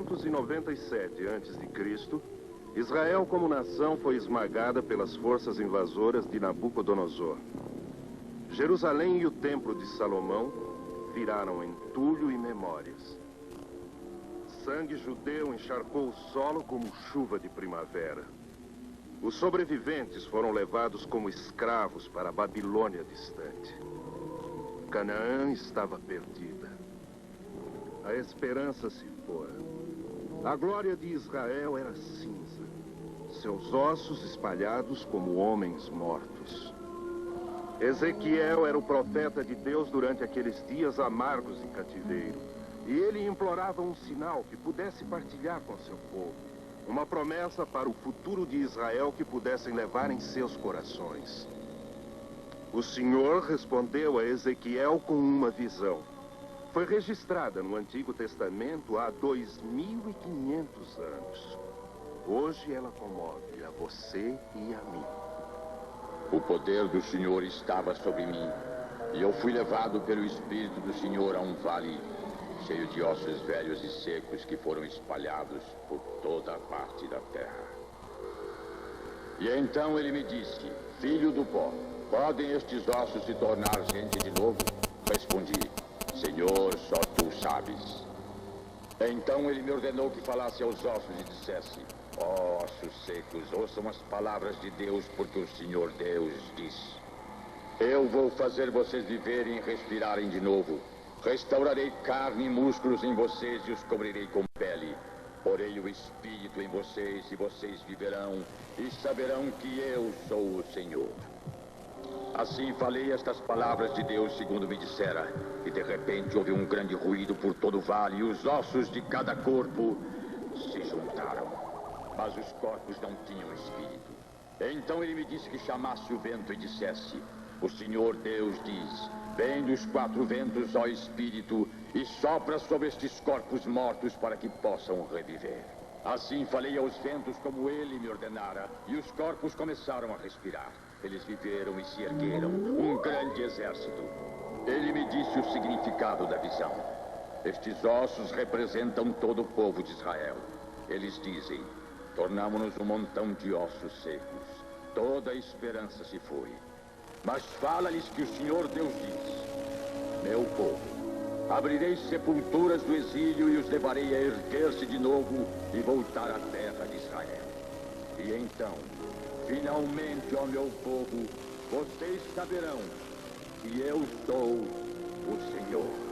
597 a.C., Israel como nação foi esmagada pelas forças invasoras de Nabucodonosor. Jerusalém e o Templo de Salomão viraram entulho e memórias. Sangue judeu encharcou o solo como chuva de primavera. Os sobreviventes foram levados como escravos para a Babilônia distante. Canaã estava perdida. A esperança se fora. A glória de Israel era cinza. Seus ossos espalhados como homens mortos. Ezequiel era o profeta de Deus durante aqueles dias amargos de cativeiro. E ele implorava um sinal que pudesse partilhar com seu povo. Uma promessa para o futuro de Israel que pudessem levar em seus corações. O Senhor respondeu a Ezequiel com uma visão. Foi registrada no Antigo Testamento há 2500 anos. Hoje ela comove a você e a mim. O poder do Senhor estava sobre mim, e eu fui levado pelo Espírito do Senhor a um vale cheio de ossos velhos e secos que foram espalhados por toda a parte da terra. E então ele me disse: filho do pó, podem estes ossos se tornar gente de novo? Respondi: Senhor, só tu sabes. Então ele me ordenou que falasse aos ossos e dissesse: ó ossos secos, ouçam as palavras de Deus, porque o Senhor Deus diz: eu vou fazer vocês viverem e respirarem de novo. Restaurarei carne e músculos em vocês e os cobrirei com pele. Porei o Espírito em vocês e vocês viverão e saberão que eu sou o Senhor. Assim falei estas palavras de Deus segundo me dissera. E de repente houve um grande ruído por todo o vale e os ossos de cada corpo se juntaram. Mas os corpos não tinham espírito. Então ele me disse que chamasse o vento e dissesse: o Senhor Deus diz: vem dos quatro ventos, ó Espírito, e sopra sobre estes corpos mortos para que possam reviver. Assim falei aos ventos como ele me ordenara, e os corpos começaram a respirar. Eles viveram e se ergueram, um grande exército. Ele me disse o significado da visão. Estes ossos representam todo o povo de Israel. Eles dizem: tornamo-nos um montão de ossos secos. Toda a esperança se foi. Mas fala-lhes que o Senhor Deus diz: meu povo, abrirei sepulturas do exílio e os levarei a erguer-se de novo e voltar à terra de Israel. E então, finalmente, ó meu povo, vocês saberão que eu sou o Senhor.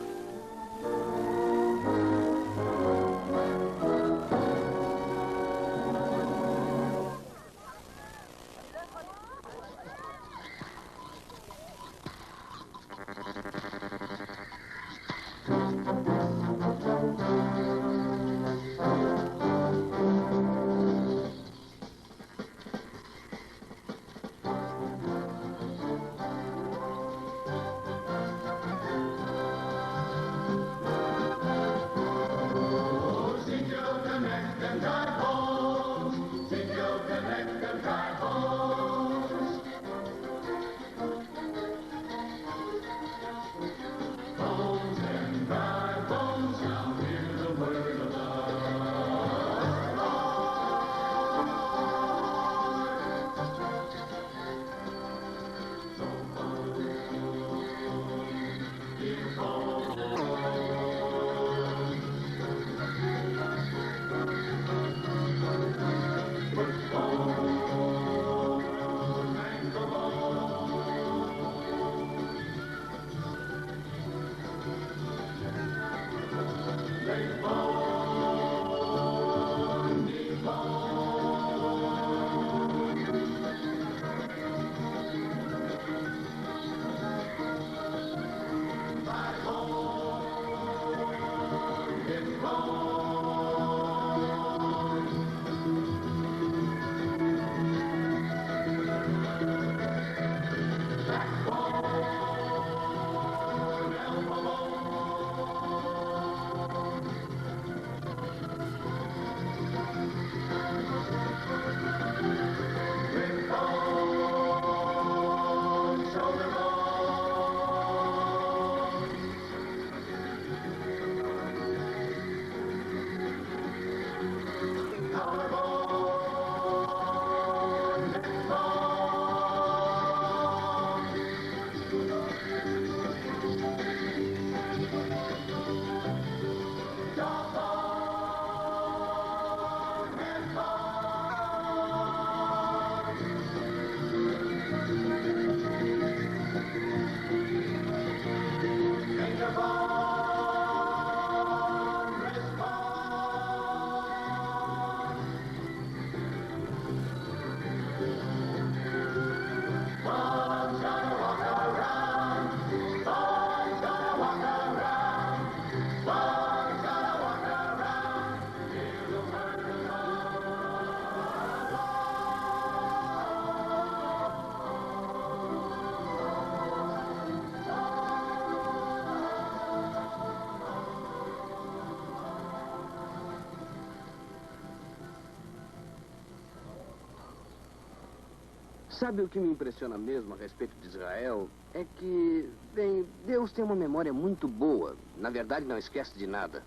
Sabe o que me impressiona mesmo a respeito de Israel? É que, bem, Deus tem uma memória muito boa. Na verdade, não esquece de nada.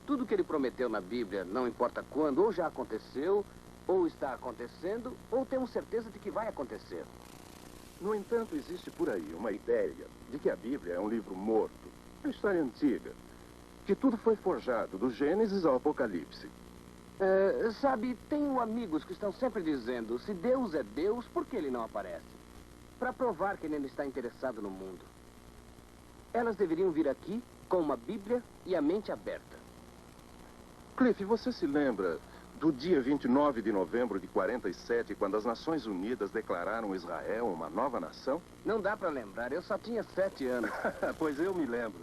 Tudo que ele prometeu na Bíblia, não importa quando, ou já aconteceu, ou está acontecendo, ou temos certeza de que vai acontecer. No entanto, existe por aí uma ideia de que a Bíblia é um livro morto, uma história antiga, que tudo foi forjado do Gênesis ao Apocalipse. Sabe, tenho amigos que estão sempre dizendo, se Deus é Deus, por que ele não aparece? Para provar que ele não está interessado no mundo. Elas deveriam vir aqui com uma Bíblia e a mente aberta. Cliff, você se lembra do dia 29 de novembro de 47, quando as Nações Unidas declararam Israel uma nova nação? Não dá para lembrar, eu só tinha 7 anos. Pois eu me lembro.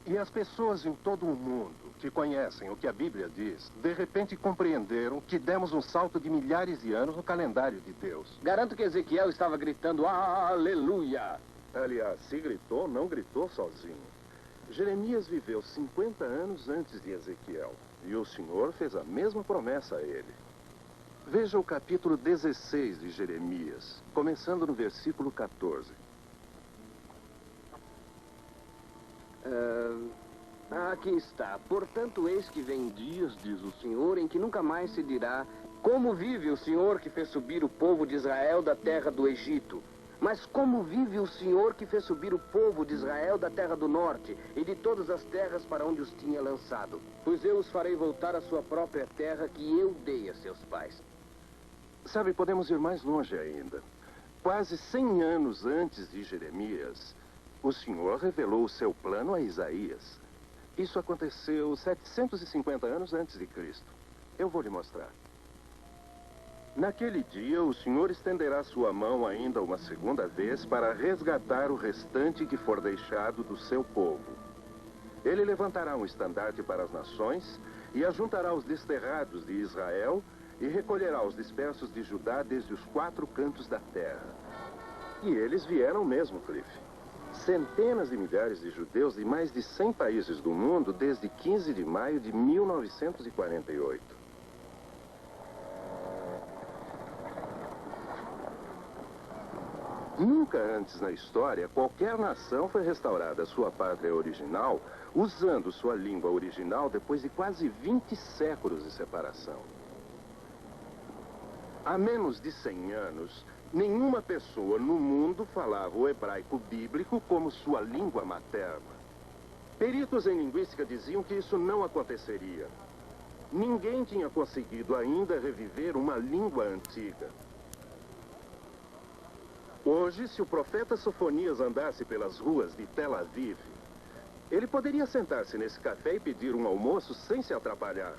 E as pessoas em todo o mundo que conhecem o que a Bíblia diz, de repente compreenderam que demos um salto de milhares de anos no calendário de Deus. Garanto que Ezequiel estava gritando, aleluia! Aliás, se gritou, não gritou sozinho. Jeremias viveu 50 anos antes de Ezequiel, e o Senhor fez a mesma promessa a ele. Veja o capítulo 16 de Jeremias, começando no versículo 14. Aqui está. Portanto, eis que vem dias, diz o Senhor, em que nunca mais se dirá como vive o Senhor que fez subir o povo de Israel da terra do Egito. Mas como vive o Senhor que fez subir o povo de Israel da terra do norte e de todas as terras para onde os tinha lançado. Pois eu os farei voltar à sua própria terra que eu dei a seus pais. Sabe, podemos ir mais longe ainda. Quase 100 anos antes de Jeremias, o Senhor revelou o seu plano a Isaías. Isso aconteceu 750 anos antes de Cristo. Eu vou lhe mostrar. Naquele dia, o Senhor estenderá sua mão ainda uma segunda vez para resgatar o restante que for deixado do seu povo. Ele levantará um estandarte para as nações e ajuntará os desterrados de Israel e recolherá os dispersos de Judá desde os 4 cantos da terra. E eles vieram mesmo, Cliff. Centenas de milhares de judeus de mais de 100 países do mundo desde 15 de maio de 1948. Nunca antes na história, qualquer nação foi restaurada à sua pátria original usando sua língua original depois de quase 20 séculos de separação. Há menos de 100 anos, nenhuma pessoa no mundo falava o hebraico bíblico como sua língua materna. Peritos em linguística diziam que isso não aconteceria. Ninguém tinha conseguido ainda reviver uma língua antiga. Hoje, se o profeta Sofonias andasse pelas ruas de Tel Aviv, ele poderia sentar-se nesse café e pedir um almoço sem se atrapalhar.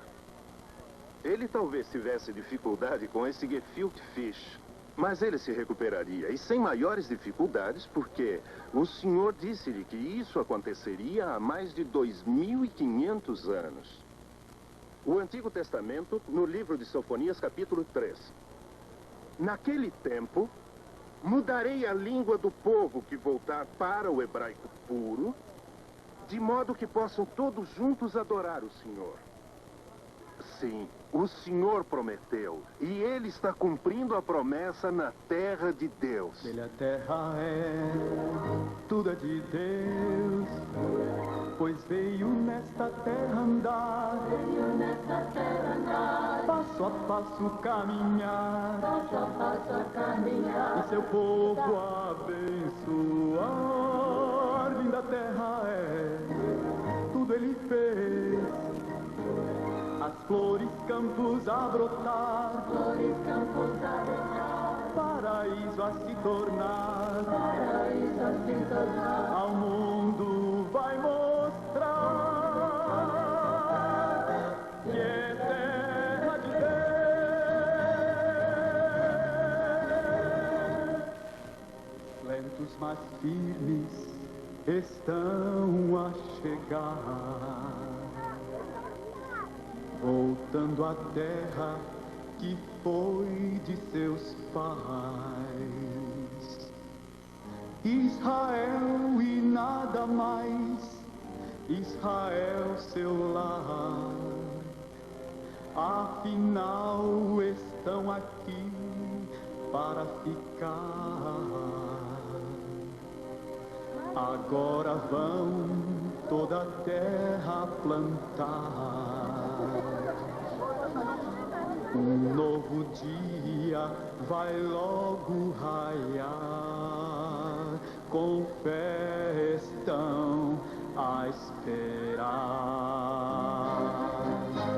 Ele talvez tivesse dificuldade com esse gefilte fish, mas ele se recuperaria, e sem maiores dificuldades, porque o Senhor disse-lhe que isso aconteceria há mais de 2.500 anos. O Antigo Testamento, no livro de Sofonias, capítulo 3. Naquele tempo, mudarei a língua do povo que voltar para o hebraico puro, de modo que possam todos juntos adorar o Senhor. Sim, o Senhor prometeu, e Ele está cumprindo a promessa na terra de Deus. Ele a terra tudo é de Deus, pois veio nesta terra andar, passo a passo caminhar, e seu povo abençoar. Linda terra tudo Ele fez, as flores, campos a brotar, paraíso a se tornar, ao mundo vai mostrar que é terra de Deus. Lentos mas firmes estão a chegar, voltando à terra que foi de seus pais. Israel e nada mais, Israel seu lar. Afinal estão aqui para ficar. Agora vão toda a terra plantar. Um novo dia vai logo raiar, com fé estão a esperar.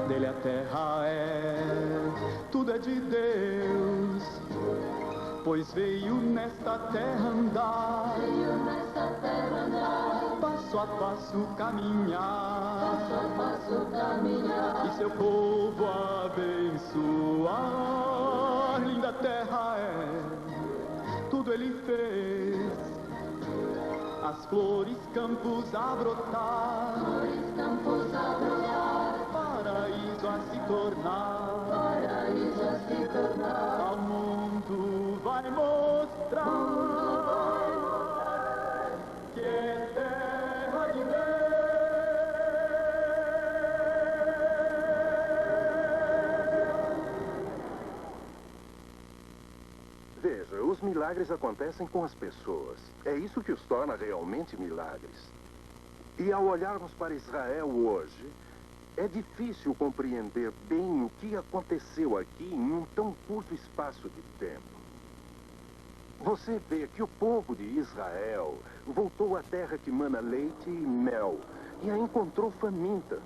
Dele a terra tudo é de Deus, pois veio nesta terra andar, passo a passo caminhar, e seu povo abençoar. Linda terra tudo ele fez, as flores, campos a brotar, paraíso a se tornar, ao mundo vai mostrar que é terra de Deus. Veja, os milagres acontecem com as pessoas. É isso que os torna realmente milagres. E ao olharmos para Israel hoje, é difícil compreender bem o que aconteceu aqui em um tão curto espaço de tempo. Você vê que o povo de Israel voltou à terra que mana leite e mel e a encontrou faminta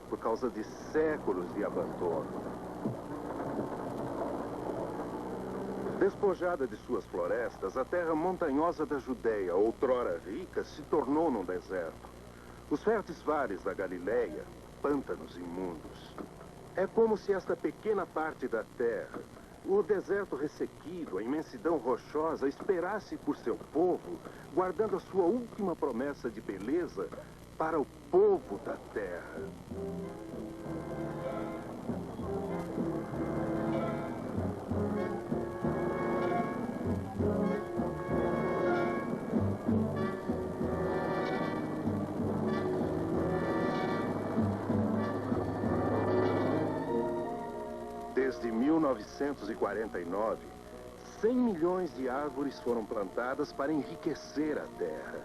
por causa de séculos de abandono. Despojada de suas florestas, a terra montanhosa da Judeia, outrora rica, se tornou num deserto. Os férteis vales da Galileia, pântanos imundos. É como se esta pequena parte da terra, o deserto ressequido, a imensidão rochosa, esperasse por seu povo, guardando a sua última promessa de beleza para o povo da terra. Desde 1949, 100 milhões de árvores foram plantadas para enriquecer a terra.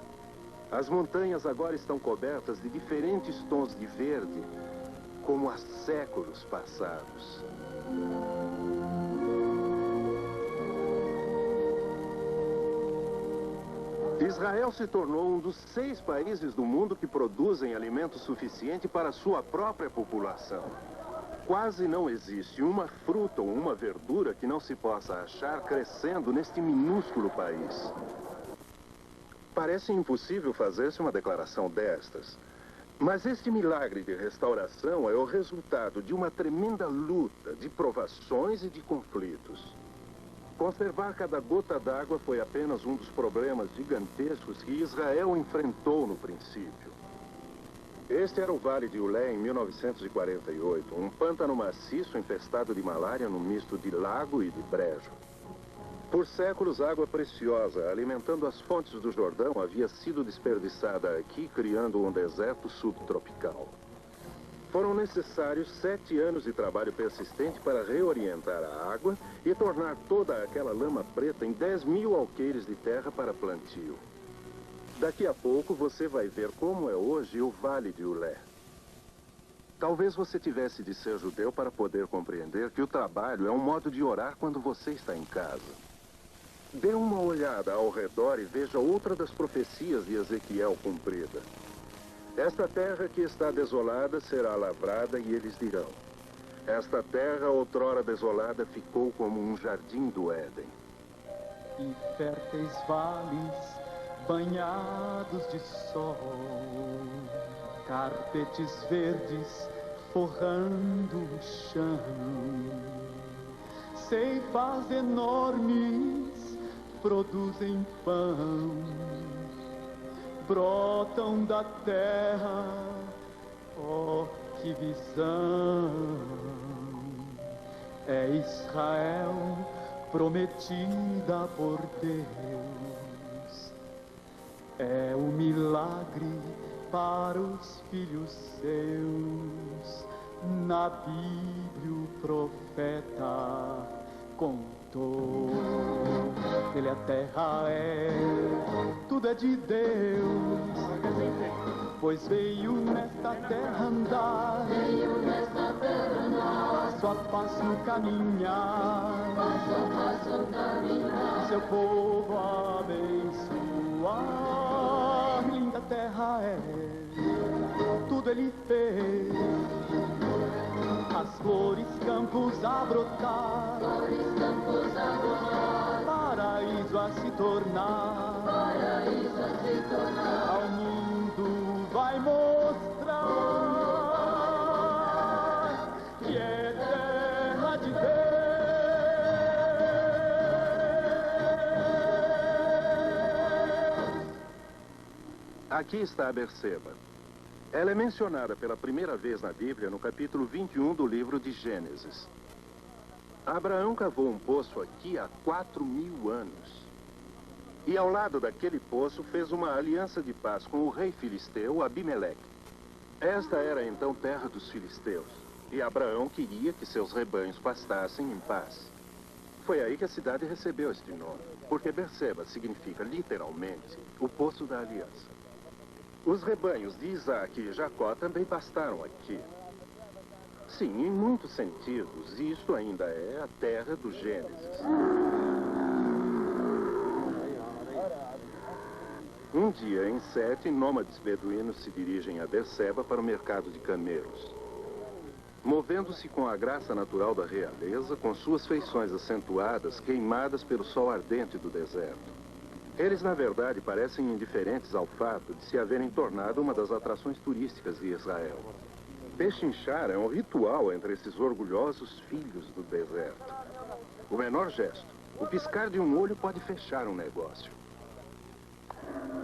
As montanhas agora estão cobertas de diferentes tons de verde, como há séculos passados. Israel se tornou um dos 6 países do mundo que produzem alimento suficiente para sua própria população. Quase não existe uma fruta ou uma verdura que não se possa achar crescendo neste minúsculo país. Parece impossível fazer-se uma declaração destas, mas este milagre de restauração é o resultado de uma tremenda luta, de provações e de conflitos. Conservar cada gota d'água foi apenas um dos problemas gigantescos que Israel enfrentou no princípio. Este era o Vale de Ulé em 1948, um pântano maciço infestado de malária num misto de lago e de brejo. Por séculos, água preciosa, alimentando as fontes do Jordão, havia sido desperdiçada aqui, criando um deserto subtropical. Foram necessários 7 anos de trabalho persistente para reorientar a água e tornar toda aquela lama preta em 10.000 alqueires de terra para plantio. Daqui a pouco você vai ver como é hoje o Vale de Ulé. Talvez você tivesse de ser judeu para poder compreender que o trabalho é um modo de orar quando você está em casa. Dê uma olhada ao redor e veja outra das profecias de Ezequiel cumprida. Esta terra que está desolada será lavrada e eles dirão: esta terra outrora desolada ficou como um jardim do Éden. E férteis vales banhados de sol, carpetes verdes forrando o chão, ceifas enormes produzem pão, brotam da terra, oh que visão! É Israel prometida por Deus. É um milagre para os filhos seus. Na Bíblia o profeta contou. Ele a terra tudo é de Deus, pois veio nesta terra andar, passo a passo no caminhar, seu povo abençoar. Linda terra tudo Ele fez, as flores, campos a brotar, paraíso a se tornar, ao mundo vai mostrar que é terra de Deus. Aqui está a Berseba. Ela é mencionada pela primeira vez na Bíblia no capítulo 21 do livro de Gênesis. Abraão cavou um poço aqui há 4.000 anos. E ao lado daquele poço fez uma aliança de paz com o rei filisteu Abimeleque. Esta era então terra dos filisteus. E Abraão queria que seus rebanhos pastassem em paz. Foi aí que a cidade recebeu este nome, porque Berseba significa literalmente o poço da aliança. Os rebanhos de Isaac e Jacó também pastaram aqui. Sim, em muitos sentidos, isto ainda é a terra do Gênesis. Um dia, em Sete, nômades beduínos se dirigem a Berseba para o mercado de camelos. Movendo-se com a graça natural da realeza, com suas feições acentuadas, queimadas pelo sol ardente do deserto. Eles, na verdade, parecem indiferentes ao fato de se haverem tornado uma das atrações turísticas de Israel. Pechinchar é um ritual entre esses orgulhosos filhos do deserto. O menor gesto, o piscar de um olho pode fechar um negócio.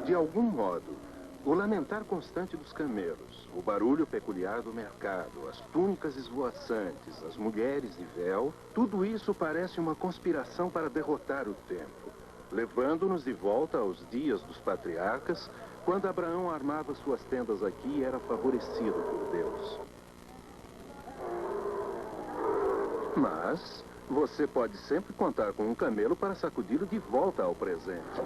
De algum modo, o lamentar constante dos camelos, o barulho peculiar do mercado, as túnicas esvoaçantes, as mulheres de véu, tudo isso parece uma conspiração para derrotar o tempo, levando-nos de volta aos dias dos patriarcas, quando Abraão armava suas tendas aqui e era favorecido por Deus. Mas você pode sempre contar com um camelo para sacudi-lo de volta ao presente.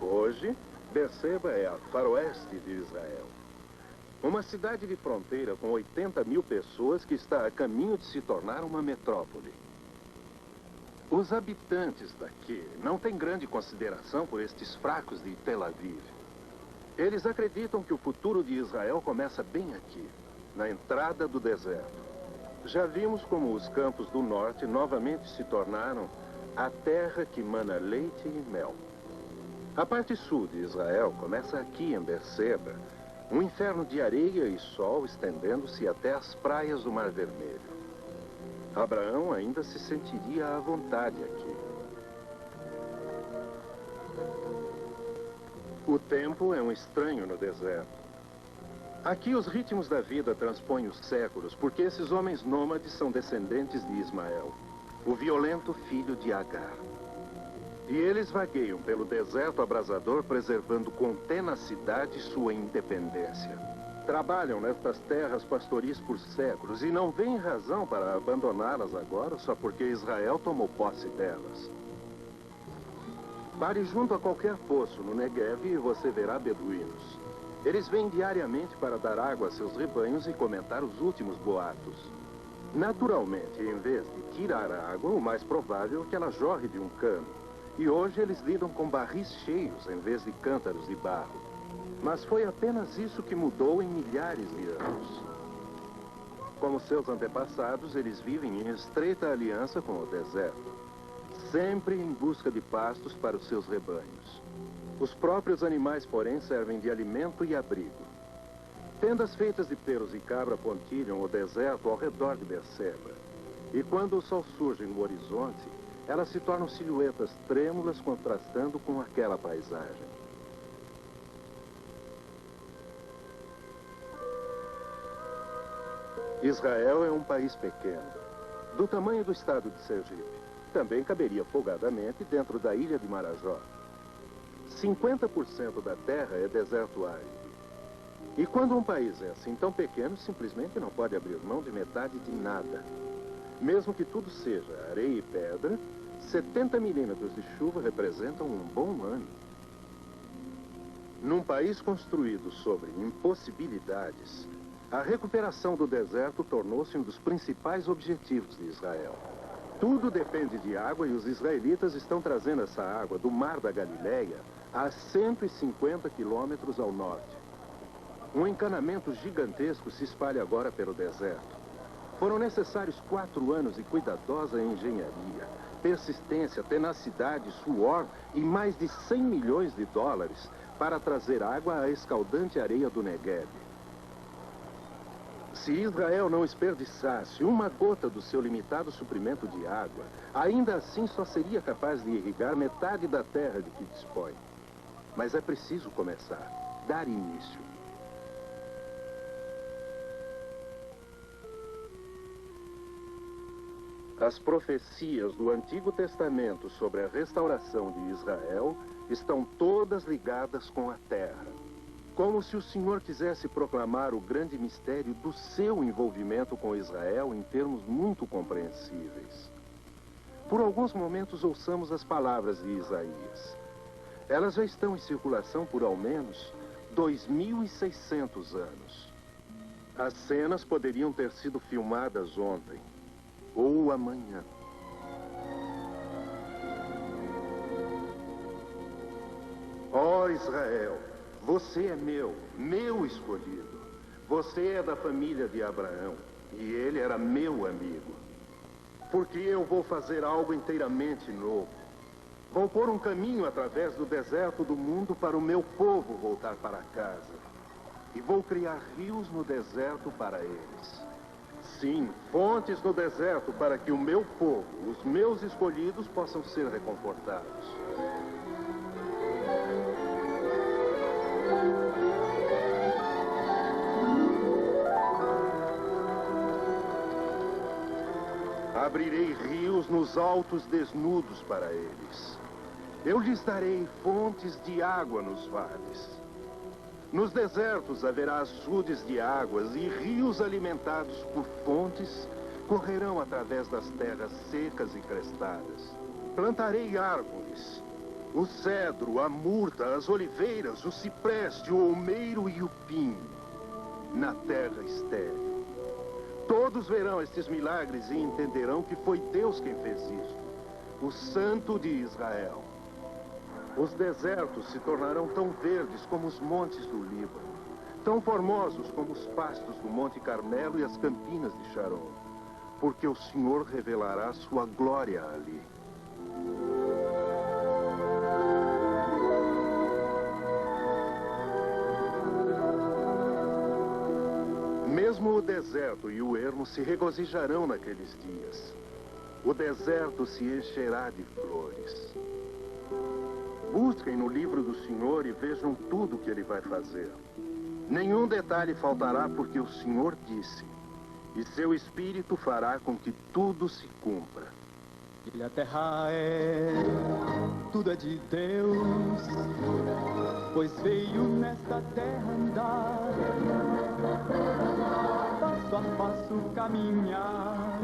Hoje, Berseba é a faroeste de Israel. Uma cidade de fronteira com 80.000 pessoas que está a caminho de se tornar uma metrópole. Os habitantes daqui não têm grande consideração por estes fracos de Tel Aviv. Eles acreditam que o futuro de Israel começa bem aqui, na entrada do deserto. Já vimos como os campos do norte novamente se tornaram a terra que mana leite e mel. A parte sul de Israel começa aqui em Berseba, um inferno de areia e sol estendendo-se até as praias do Mar Vermelho. Abraão ainda se sentiria à vontade aqui. O tempo é um estranho no deserto. Aqui os ritmos da vida transpõem os séculos, porque esses homens nômades são descendentes de Ismael, o violento filho de Agar. E eles vagueiam pelo deserto abrasador, preservando com tenacidade sua independência. Trabalham nestas terras pastoris por séculos e não veem razão para abandoná-las agora só porque Israel tomou posse delas. Pare junto a qualquer poço no Negev e você verá beduínos. Eles vêm diariamente para dar água a seus rebanhos e comentar os últimos boatos. Naturalmente, em vez de tirar a água, o mais provável é que ela jorre de um cano. E hoje eles lidam com barris cheios em vez de cântaros de barro. Mas foi apenas isso que mudou em milhares de anos. Como seus antepassados, eles vivem em estreita aliança com o deserto, sempre em busca de pastos para os seus rebanhos. Os próprios animais, porém, servem de alimento e abrigo. Tendas feitas de pelos e cabra pontilham o deserto ao redor de Berseba. E quando o sol surge no horizonte, elas se tornam silhuetas trêmulas contrastando com aquela paisagem. Israel é um país pequeno, do tamanho do estado de Sergipe. Também caberia folgadamente dentro da ilha de Marajó. 50% da terra é deserto árido. E quando um país é assim tão pequeno, simplesmente não pode abrir mão de metade de nada. Mesmo que tudo seja areia e pedra, 70 milímetros de chuva representam um bom ano. Num país construído sobre impossibilidades, a recuperação do deserto tornou-se um dos principais objetivos de Israel. Tudo depende de água e os israelitas estão trazendo essa água do Mar da Galileia a 150 quilômetros ao norte. Um encanamento gigantesco se espalha agora pelo deserto. Foram necessários 4 anos de cuidadosa engenharia, persistência, tenacidade, suor e mais de 100 milhões de dólares para trazer água à escaldante areia do Negueb. Se Israel não desperdiçasse uma gota do seu limitado suprimento de água, ainda assim só seria capaz de irrigar metade da terra de que dispõe. Mas é preciso começar, dar início. As profecias do Antigo Testamento sobre a restauração de Israel estão todas ligadas com a terra. Como se o Senhor quisesse proclamar o grande mistério do seu envolvimento com Israel em termos muito compreensíveis. Por alguns momentos ouçamos as palavras de Isaías. Elas já estão em circulação por ao menos 2.600 anos. As cenas poderiam ter sido filmadas ontem ou amanhã. Ó Israel, você é meu escolhido. Você é da família de Abraão, e ele era meu amigo. Porque eu vou fazer algo inteiramente novo. Vou pôr um caminho através do deserto do mundo para o meu povo voltar para casa. E vou criar rios no deserto para eles. Sim, fontes no deserto para que o meu povo, os meus escolhidos, possam ser reconfortados. Abrirei rios nos altos desnudos para eles. Eu lhes darei fontes de água nos vales. Nos desertos haverá açudes de águas e rios alimentados por fontes correrão através das terras secas e crestadas. Plantarei árvores, o cedro, a murta, as oliveiras, o cipreste, o olmeiro e o pinho, na terra estéril. Todos verão estes milagres e entenderão que foi Deus quem fez isto, o Santo de Israel. Os desertos se tornarão tão verdes como os montes do Líbano, tão formosos como os pastos do Monte Carmelo e as campinas de Sharon, porque o Senhor revelará sua glória ali. Mesmo o deserto e o ermo se regozijarão naqueles dias. O deserto se encherá de flores. Busquem no livro do Senhor e vejam tudo o que ele vai fazer. Nenhum detalhe faltará porque o Senhor disse, e seu Espírito fará com que tudo se cumpra. E a terra tudo é de Deus, pois veio nesta terra andar, passo a passo caminhar,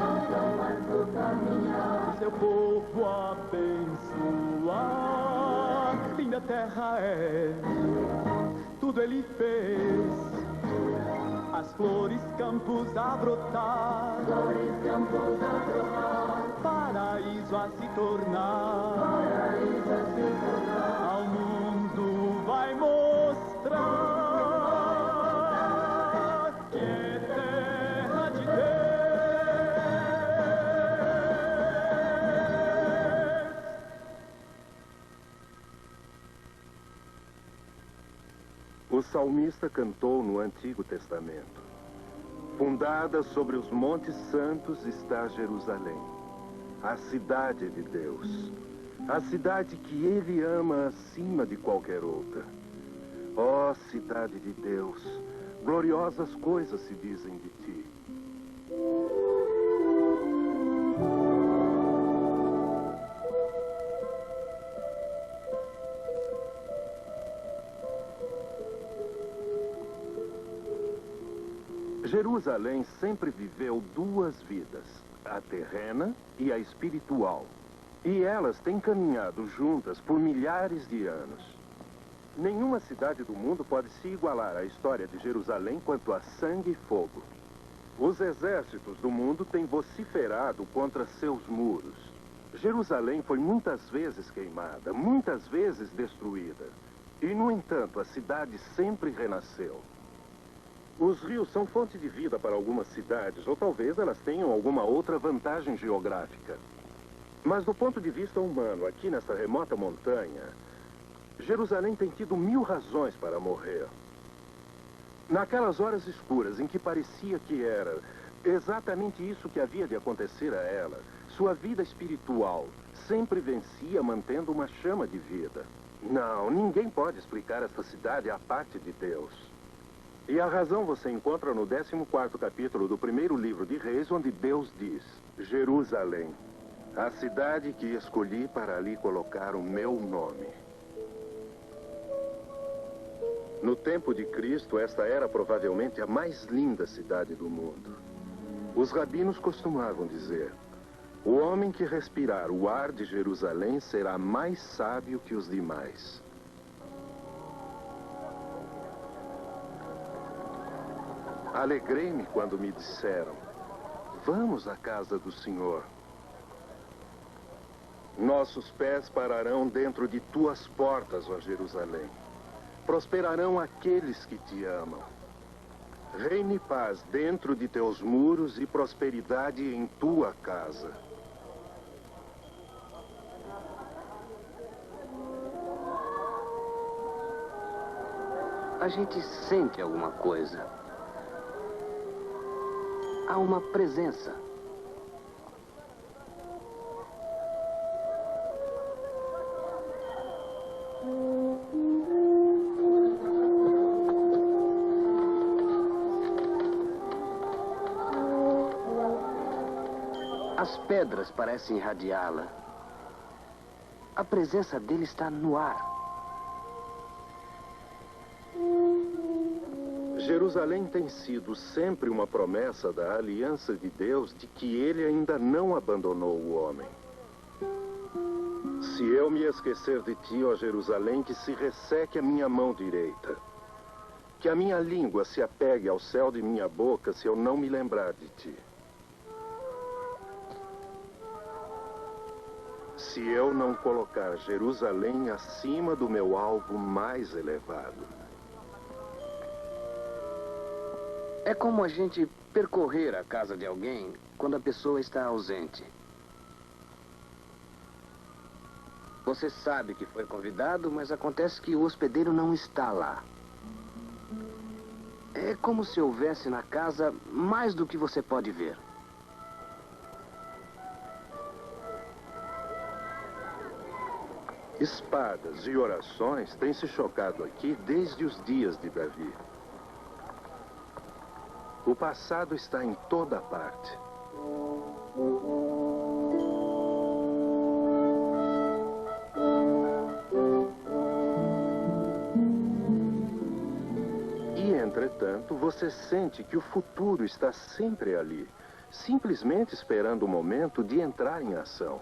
e seu povo abençoar. Linda terra tudo ele fez, as flores, campos a brotar, paraíso a se tornar, ao mundo vai mostrar que é terra de Deus. O salmista cantou no Antigo Testamento. Fundada sobre os montes santos está Jerusalém, a cidade de Deus, a cidade que ele ama acima de qualquer outra. Ó cidade de Deus, gloriosas coisas se dizem de ti. Jerusalém sempre viveu duas vidas, a terrena e a espiritual. E elas têm caminhado juntas por milhares de anos. Nenhuma cidade do mundo pode se igualar à história de Jerusalém quanto a sangue e fogo. Os exércitos do mundo têm vociferado contra seus muros. Jerusalém foi muitas vezes queimada, muitas vezes destruída. E, no entanto, a cidade sempre renasceu. Os rios são fonte de vida para algumas cidades, ou talvez elas tenham alguma outra vantagem geográfica. Mas, do ponto de vista humano, aqui nessa remota montanha, Jerusalém tem tido 1000 razões para morrer. Naquelas horas escuras em que parecia que era exatamente isso que havia de acontecer a ela, sua vida espiritual sempre vencia mantendo uma chama de vida. Não, ninguém pode explicar esta cidade à parte de Deus. E a razão você encontra no 14º capítulo do primeiro livro de Reis, onde Deus diz: Jerusalém, a cidade que escolhi para ali colocar o meu nome. No tempo de Cristo, esta era provavelmente a mais linda cidade do mundo. Os rabinos costumavam dizer: o homem que respirar o ar de Jerusalém será mais sábio que os demais. Alegrei-me quando me disseram: vamos à casa do Senhor. Nossos pés pararão dentro de tuas portas, ó Jerusalém. Prosperarão aqueles que te amam. Reine paz dentro de teus muros e prosperidade em tua casa. A gente sente alguma coisa. Há uma presença. As pedras parecem irradiá-la. A presença dele está no ar. Jerusalém tem sido sempre uma promessa da aliança de Deus de que ele ainda não abandonou o homem. Se eu me esquecer de ti, ó Jerusalém, que se resseque a minha mão direita. Que a minha língua se apegue ao céu de minha boca se eu não me lembrar de ti. Se eu não colocar Jerusalém acima do meu alvo mais elevado. É como a gente percorrer a casa de alguém quando a pessoa está ausente. Você sabe que foi convidado, mas acontece que o hospedeiro não está lá. É como se houvesse na casa mais do que você pode ver. Espadas e orações têm se chocado aqui desde os dias de Davi. O passado está em toda parte. E, entretanto, você sente que o futuro está sempre ali, simplesmente esperando o momento de entrar em ação.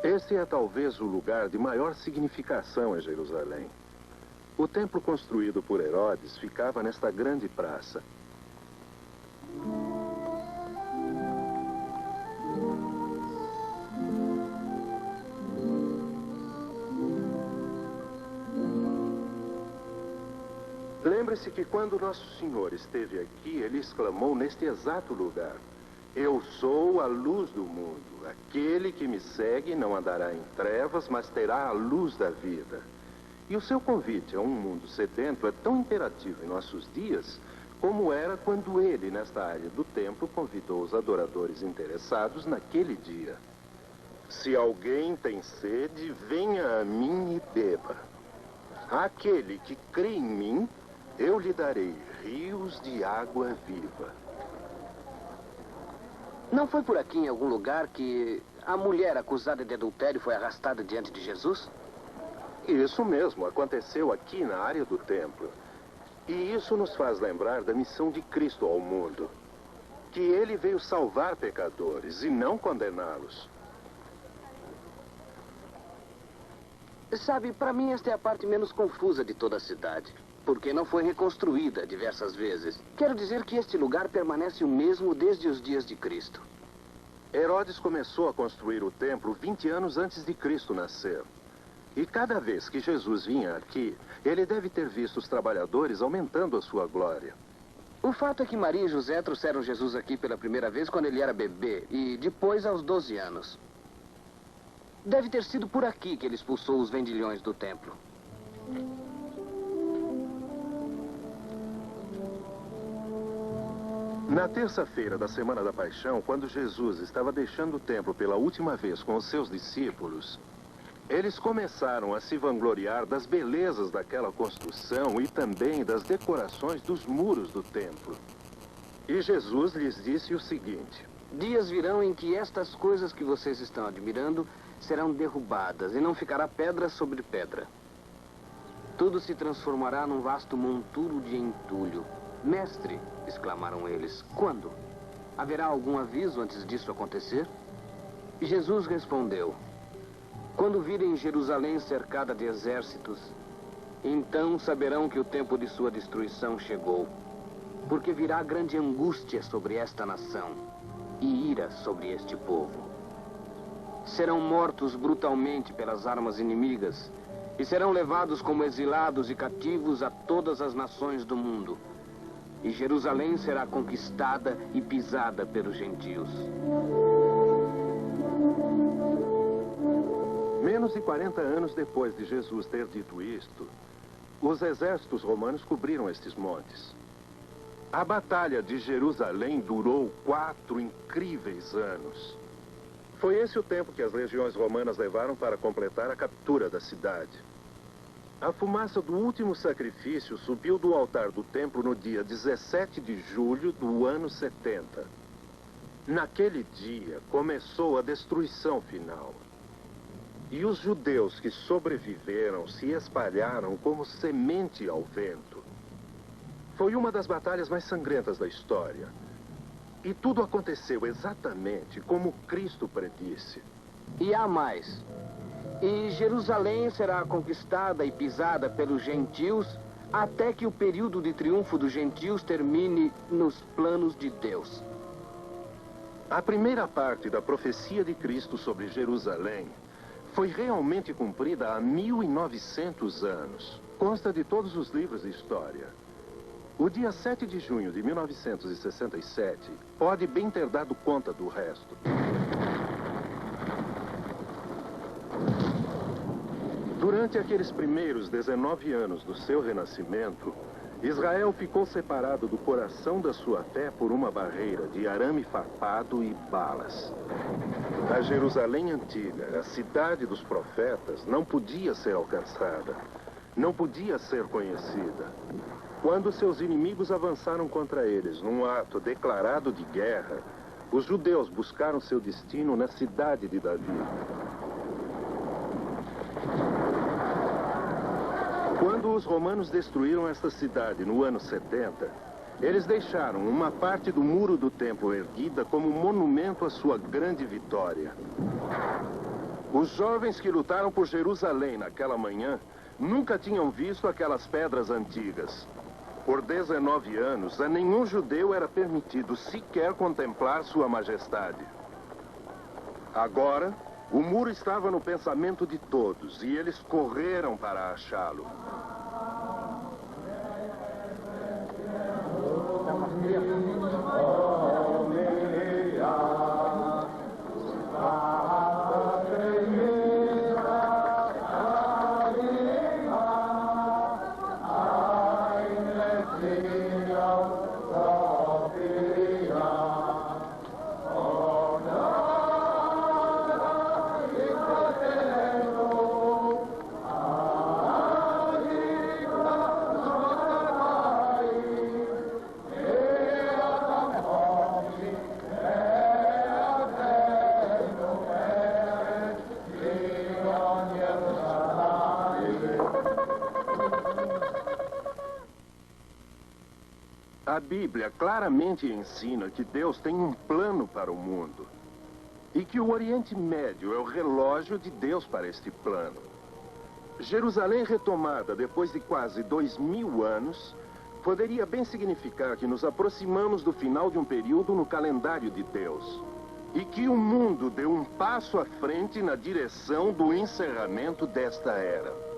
Esse é talvez o lugar de maior significação em Jerusalém. O templo construído por Herodes ficava nesta grande praça. Lembre-se que quando Nosso Senhor esteve aqui, ele exclamou neste exato lugar: eu sou a luz do mundo. Aquele que me segue não andará em trevas, mas terá a luz da vida. E o seu convite a um mundo sedento é tão imperativo em nossos dias como era quando ele, nesta área do templo, convidou os adoradores interessados naquele dia. Se alguém tem sede, venha a mim e beba. Aquele que crê em mim, eu lhe darei rios de água viva. Não foi por aqui em algum lugar que a mulher acusada de adultério foi arrastada diante de Jesus? Isso mesmo, aconteceu aqui na área do templo. E isso nos faz lembrar da missão de Cristo ao mundo. Que ele veio salvar pecadores e não condená-los. Sabe, para mim esta é a parte menos confusa de toda a cidade. Porque não foi reconstruída diversas vezes. Quero dizer que este lugar permanece o mesmo desde os dias de Cristo. Herodes começou a construir o templo 20 anos antes de Cristo nascer. E cada vez que Jesus vinha aqui, ele deve ter visto os trabalhadores aumentando a sua glória. O fato é que Maria e José trouxeram Jesus aqui pela primeira vez quando ele era bebê e depois aos 12 anos. Deve ter sido por aqui que ele expulsou os vendilhões do templo. Na terça-feira da Semana da Paixão, quando Jesus estava deixando o templo pela última vez com os seus discípulos, eles começaram a se vangloriar das belezas daquela construção e também das decorações dos muros do templo. E Jesus lhes disse o seguinte: dias virão em que estas coisas que vocês estão admirando serão derrubadas e não ficará pedra sobre pedra. Tudo se transformará num vasto monturo de entulho. Mestre, exclamaram eles, quando? Haverá algum aviso antes disso acontecer? E Jesus respondeu: quando virem Jerusalém cercada de exércitos, então saberão que o tempo de sua destruição chegou. Porque virá grande angústia sobre esta nação e ira sobre este povo. Serão mortos brutalmente pelas armas inimigas e serão levados como exilados e cativos a todas as nações do mundo. E Jerusalém será conquistada e pisada pelos gentios. Menos de 40 anos depois de Jesus ter dito isto, os exércitos romanos cobriram estes montes. A batalha de Jerusalém durou 4 incríveis anos. Foi esse o tempo que as legiões romanas levaram para completar a captura da cidade. A fumaça do último sacrifício subiu do altar do templo no dia 17 de julho do ano 70. Naquele dia começou a destruição final. E os judeus que sobreviveram se espalharam como semente ao vento. Foi uma das batalhas mais sangrentas da história. E tudo aconteceu exatamente como Cristo predisse. E há mais. E Jerusalém será conquistada e pisada pelos gentios até que o período de triunfo dos gentios termine nos planos de Deus. A primeira parte da profecia de Cristo sobre Jerusalém foi realmente cumprida há 1900 anos. Consta de todos os livros de história. O dia 7 de junho de 1967 pode bem ter dado conta do resto. Durante aqueles primeiros 19 anos do seu renascimento, Israel ficou separado do coração da sua fé por uma barreira de arame farpado e balas. A Jerusalém antiga, a cidade dos profetas, não podia ser alcançada, não podia ser conhecida. Quando seus inimigos avançaram contra eles num ato declarado de guerra, os judeus buscaram seu destino na cidade de Davi. Quando os romanos destruíram esta cidade no ano 70, eles deixaram uma parte do muro do templo erguida como monumento à sua grande vitória. Os jovens que lutaram por Jerusalém naquela manhã nunca tinham visto aquelas pedras antigas. Por 19 anos, a nenhum judeu era permitido sequer contemplar sua majestade. Agora, o muro estava no pensamento de todos e eles correram para achá-lo. A Bíblia claramente ensina que Deus tem um plano para o mundo e que o Oriente Médio é o relógio de Deus para este plano. Jerusalém retomada depois de quase 2000 anos poderia bem significar que nos aproximamos do final de um período no calendário de Deus e que o mundo deu um passo à frente na direção do encerramento desta era.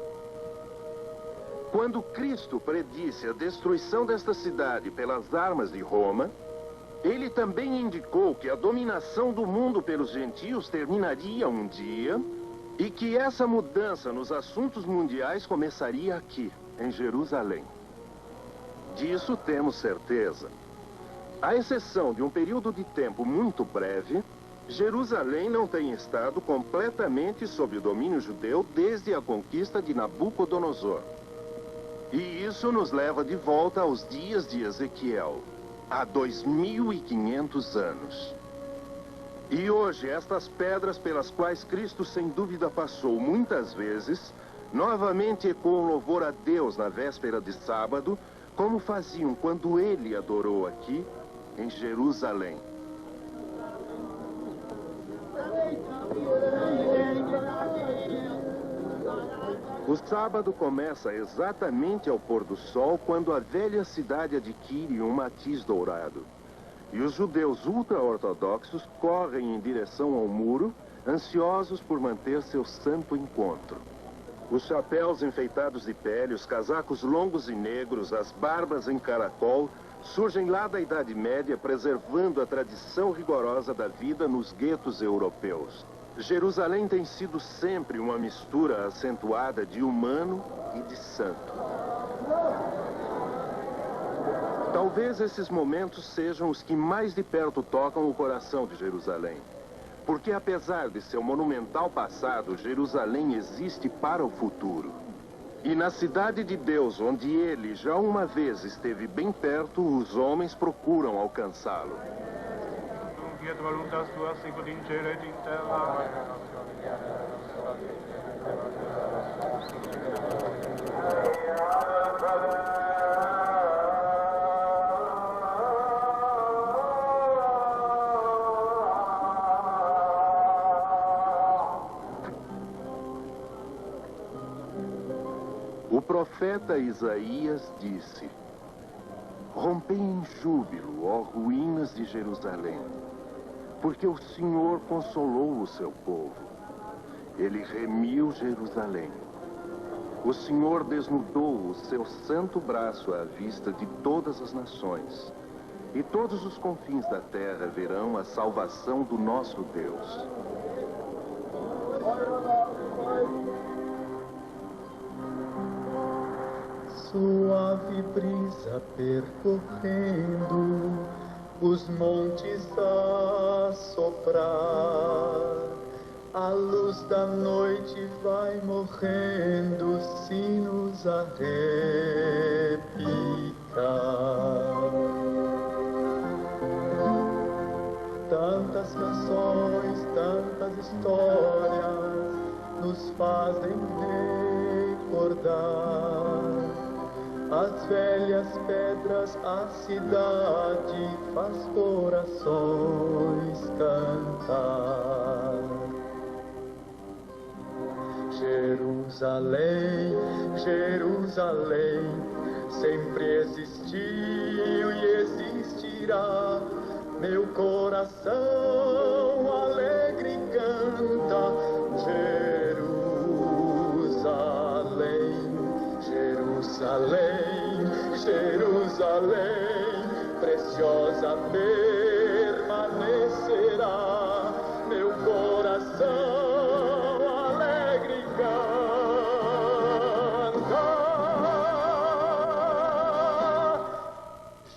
Quando Cristo predisse a destruição desta cidade pelas armas de Roma, ele também indicou que a dominação do mundo pelos gentios terminaria um dia e que essa mudança nos assuntos mundiais começaria aqui, em Jerusalém. Disso temos certeza. À exceção de um período de tempo muito breve, Jerusalém não tem estado completamente sob o domínio judeu desde a conquista de Nabucodonosor. E isso nos leva de volta aos dias de Ezequiel, há 2500 anos. E hoje, estas pedras pelas quais Cristo sem dúvida passou muitas vezes, novamente ecoam louvor a Deus na véspera de sábado, como faziam quando ele adorou aqui, em Jerusalém. O sábado começa exatamente ao pôr do sol, quando a velha cidade adquire um matiz dourado. E os judeus ultra-ortodoxos correm em direção ao muro, ansiosos por manter seu santo encontro. Os chapéus enfeitados de pele, os casacos longos e negros, as barbas em caracol, surgem lá da Idade Média, preservando a tradição rigorosa da vida nos guetos europeus. Jerusalém tem sido sempre uma mistura acentuada de humano e de santo. Talvez esses momentos sejam os que mais de perto tocam o coração de Jerusalém. Porque apesar de seu monumental passado, Jerusalém existe para o futuro. E na cidade de Deus, onde ele já uma vez esteve bem perto, os homens procuram alcançá-lo. Fiat voluntas tua sicut in cielo et in terra. O profeta Isaías disse: rompei em júbilo, ó ruínas de Jerusalém, porque o Senhor consolou o seu povo. Ele remiu Jerusalém. O Senhor desnudou o seu santo braço à vista de todas as nações. E todos os confins da terra verão a salvação do nosso Deus. Suave brisa percorrendo os montes a soprar, a luz da noite vai morrendo se nos arrepicar. Tantas canções, tantas histórias nos fazem recordar as velhas pedras, a cidade faz corações cantar. Jerusalém, Jerusalém, sempre existiu e existirá. Meu coração alegre canta. Jerusalém, Jerusalém, Jerusalém, preciosa permanecerá. Meu coração alegre canta.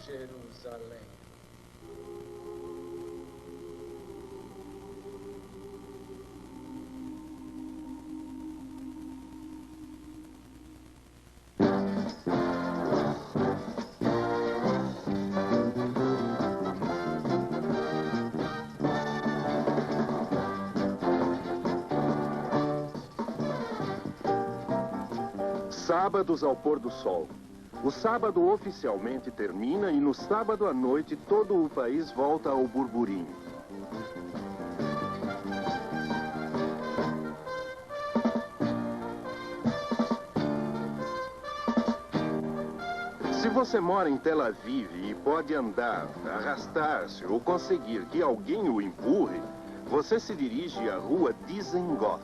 Jerusalém. Sábados ao pôr do sol. O sábado oficialmente termina e no sábado à noite todo o país volta ao burburinho. Se você mora em Tel Aviv e pode andar, arrastar-se ou conseguir que alguém o empurre, você se dirige à rua Dizengoff.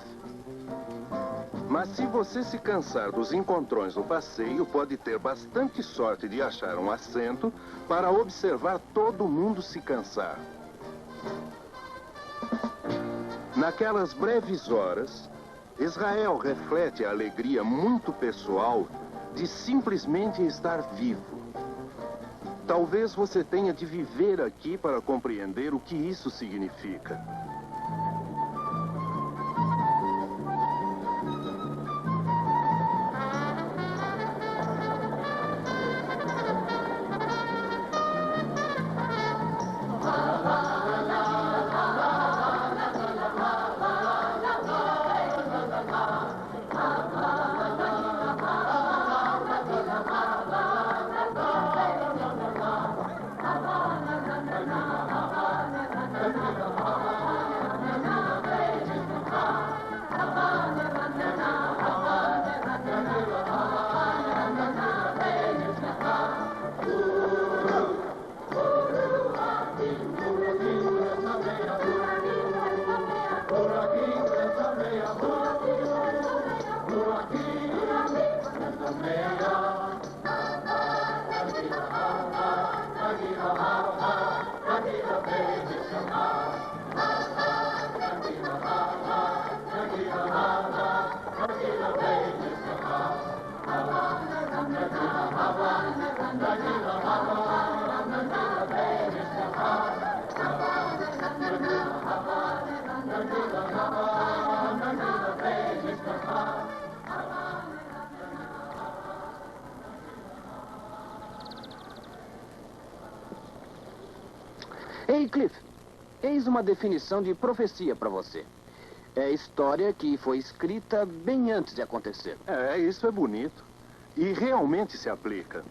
Mas se você se cansar dos encontrões do passeio, pode ter bastante sorte de achar um assento para observar todo mundo se cansar. Naquelas breves horas, Israel reflete a alegria muito pessoal de simplesmente estar vivo. Talvez você tenha de viver aqui para compreender o que isso significa. Ei, Cliff, eis uma definição de profecia para você. É história que foi escrita bem antes de acontecer. Isso é bonito. E realmente se aplica.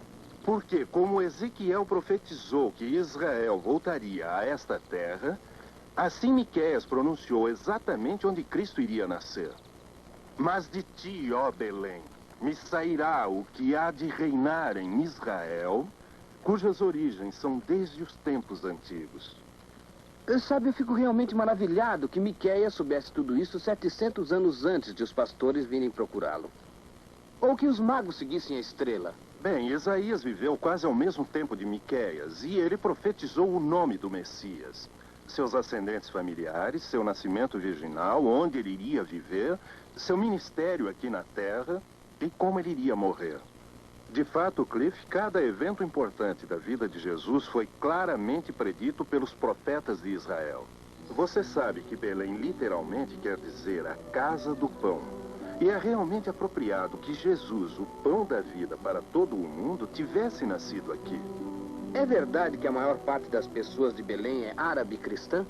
Porque, como Ezequiel profetizou que Israel voltaria a esta terra, assim Miqueias pronunciou exatamente onde Cristo iria nascer. Mas de ti, ó Belém, me sairá o que há de reinar em Israel, cujas origens são desde os tempos antigos. Sabe, eu fico realmente maravilhado que Miqueias soubesse tudo isso 700 anos antes de os pastores virem procurá-lo. Ou que os magos seguissem a estrela. Bem, Isaías viveu quase ao mesmo tempo de Miqueias e ele profetizou o nome do Messias. Seus ascendentes familiares, seu nascimento virginal, onde ele iria viver, seu ministério aqui na terra e como ele iria morrer. De fato, Cliff, cada evento importante da vida de Jesus foi claramente predito pelos profetas de Israel. Você sabe que Belém literalmente quer dizer a casa do pão. E é realmente apropriado que Jesus, o pão da vida para todo o mundo, tivesse nascido aqui. É verdade que a maior parte das pessoas de Belém é árabe cristã?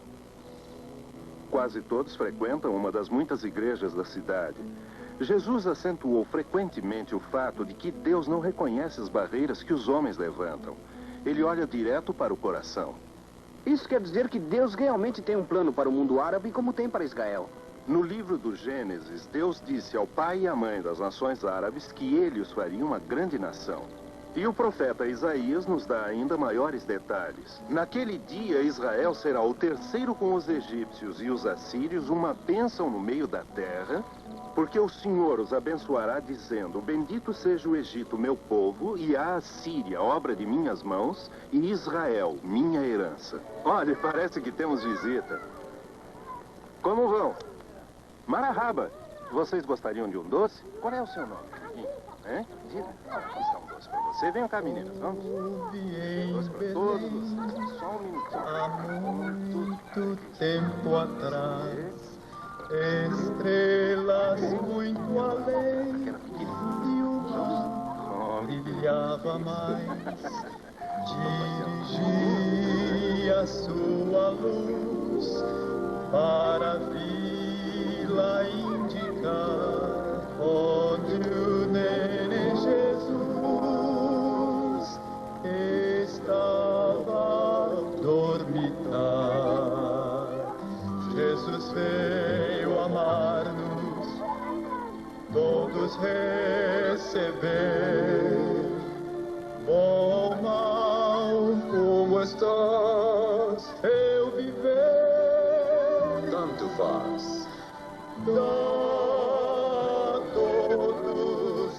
Quase todos frequentam uma das muitas igrejas da cidade. Jesus acentuou frequentemente o fato de que Deus não reconhece as barreiras que os homens levantam. Ele olha direto para o coração. Isso quer dizer que Deus realmente tem um plano para o mundo árabe como tem para Israel. No livro do Gênesis, Deus disse ao pai e à mãe das nações árabes que ele os faria uma grande nação. E o profeta Isaías nos dá ainda maiores detalhes. Naquele dia, Israel será o terceiro com os egípcios e os assírios, uma bênção no meio da terra, porque o Senhor os abençoará dizendo: bendito seja o Egito, meu povo, e a Assíria, obra de minhas mãos, e Israel, minha herança. Olha, parece que temos visita. Como vão? Marahaba, vocês gostariam de um doce? Qual é o seu nome? Hein? Diga. Aqui está um doce para você. Venham cá, meninas, vamos. Doce para todos. Só um minutinho. Há muito tempo atrás, estrelas muito além, e o mar brilhava mais, dirigia sua luz para a vila indicar onde o neném Jesus Jesus veio amar-nos, todos receber. Bom ou mal, como estás, eu viver. Tanto faz. Dá a todos